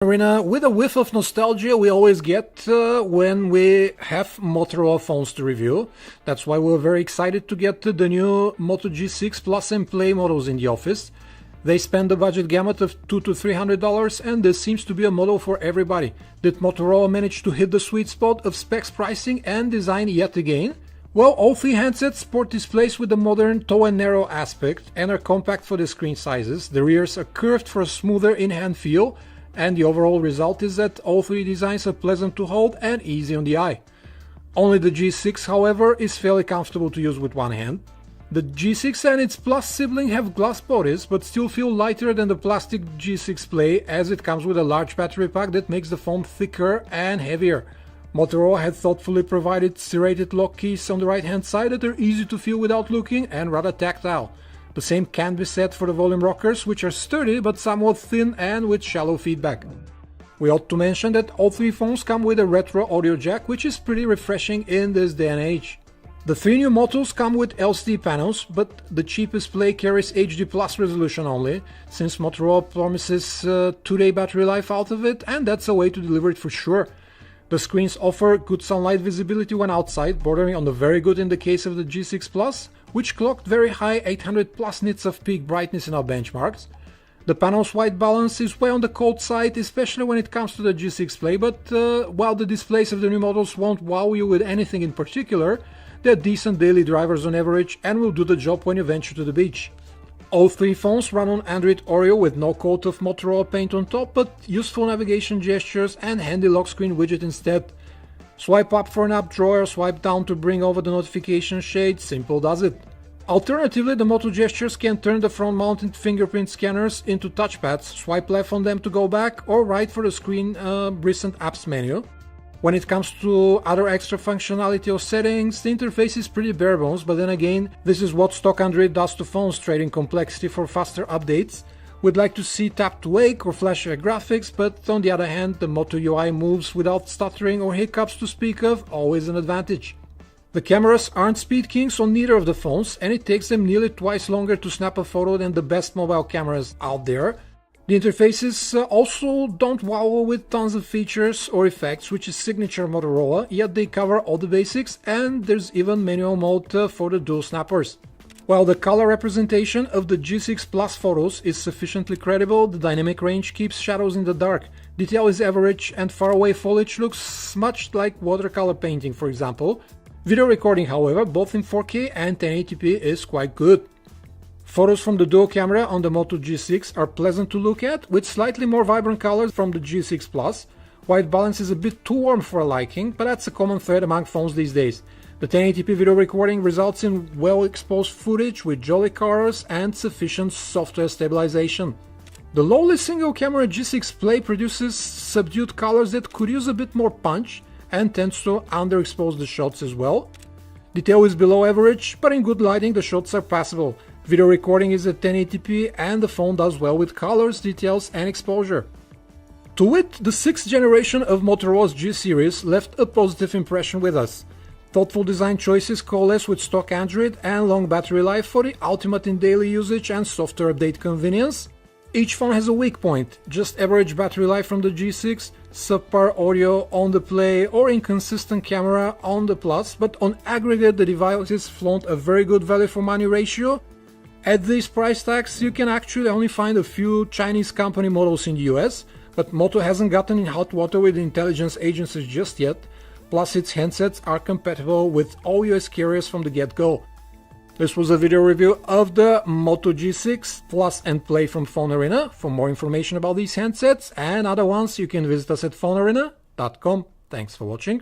Arena, with a whiff of nostalgia we always get when we have Motorola phones to review. That's why we're very excited to get the new Moto G6 Plus and Play models in the office. They span the budget gamut of $200 to $300, and this seems to be a model for everybody. Did Motorola manage to hit the sweet spot of specs, pricing and design yet again? Well, all three handsets sport displays with the modern toe and narrow aspect and are compact for the screen sizes. The rears are curved for a smoother in-hand feel, and the overall result is that all three designs are pleasant to hold and easy on the eye. Only the G6, however, is fairly comfortable to use with one hand. The G6 and its Plus sibling have glass bodies, but still feel lighter than the plastic G6 Play, as it comes with a large battery pack that makes the phone thicker and heavier. Motorola had thoughtfully provided serrated lock keys on the right hand side that are easy to feel without looking and rather tactile. The same can be said for the volume rockers, which are sturdy but somewhat thin and with shallow feedback. We ought to mention that all three phones come with a retro audio jack, which is pretty refreshing in this day and age. The three new Motos come with LCD panels, but the cheapest Play carries HD Plus resolution only, since Motorola promises 2-day battery life out of it, and that's a way to deliver it for sure. The screens offer good sunlight visibility when outside, bordering on the very good in the case of the G6 Plus, which clocked very high 800 plus nits of peak brightness in our benchmarks. The panel's white balance is way on the cold side, especially when it comes to the G6 Play, but while the displays of the new models won't wow you with anything in particular, they're decent daily drivers on average and will do the job when you venture to the beach. All three phones run on Android Oreo with no coat of Motorola paint on top, but useful navigation gestures and handy lock screen widget instead. Swipe up for an app drawer, swipe down to bring over the notification shade, simple does it. Alternatively, the Moto gestures can turn the front-mounted fingerprint scanners into touchpads, swipe left on them to go back, or right for the screen recent apps menu. When it comes to other extra functionality or settings, the interface is pretty bare bones, but then again, this is what stock Android does to phones, trading complexity for faster updates. We'd like to see tap to wake or flashier graphics, but on the other hand, the Moto UI moves without stuttering or hiccups to speak of, always an advantage. The cameras aren't speed kings on neither of the phones, and it takes them nearly twice longer to snap a photo than the best mobile cameras out there. The interfaces also don't wow with tons of features or effects, which is signature Motorola, yet they cover all the basics, and there's even manual mode for the dual snappers. While the color representation of the G6 Plus photos is sufficiently credible, the dynamic range keeps shadows in the dark. Detail is average, and faraway foliage looks much like watercolor painting, for example. Video recording, however, both in 4K and 1080p is quite good. Photos from the dual camera on the Moto G6 are pleasant to look at, with slightly more vibrant colors from the G6 Plus. White balance is a bit too warm for a liking, but that's a common thread among phones these days. The 1080p video recording results in well-exposed footage with jolly colors and sufficient software stabilization. The lowly single-camera G6 Play produces subdued colors that could use a bit more punch and tends to underexpose the shots as well. Detail is below average, but in good lighting the shots are passable. Video recording is at 1080p and the phone does well with colors, details and exposure. To wit, the 6th generation of Motorola's G series left a positive impression with us. Thoughtful design choices coalesce with stock Android and long battery life for the ultimate in daily usage and software update convenience. Each phone has a weak point, just average battery life from the G6, subpar audio on the Play or inconsistent camera on the Plus, but on aggregate the devices flaunt a very good value for money ratio. At these price tags you can actually only find a few Chinese company models in the US, but Moto hasn't gotten in hot water with intelligence agencies just yet, plus its handsets are compatible with all US carriers from the get-go. This was a video review of the Moto G6 Plus and Play from Phone Arena. For more information about these handsets and other ones, you can visit us at phonearena.com. Thanks for watching.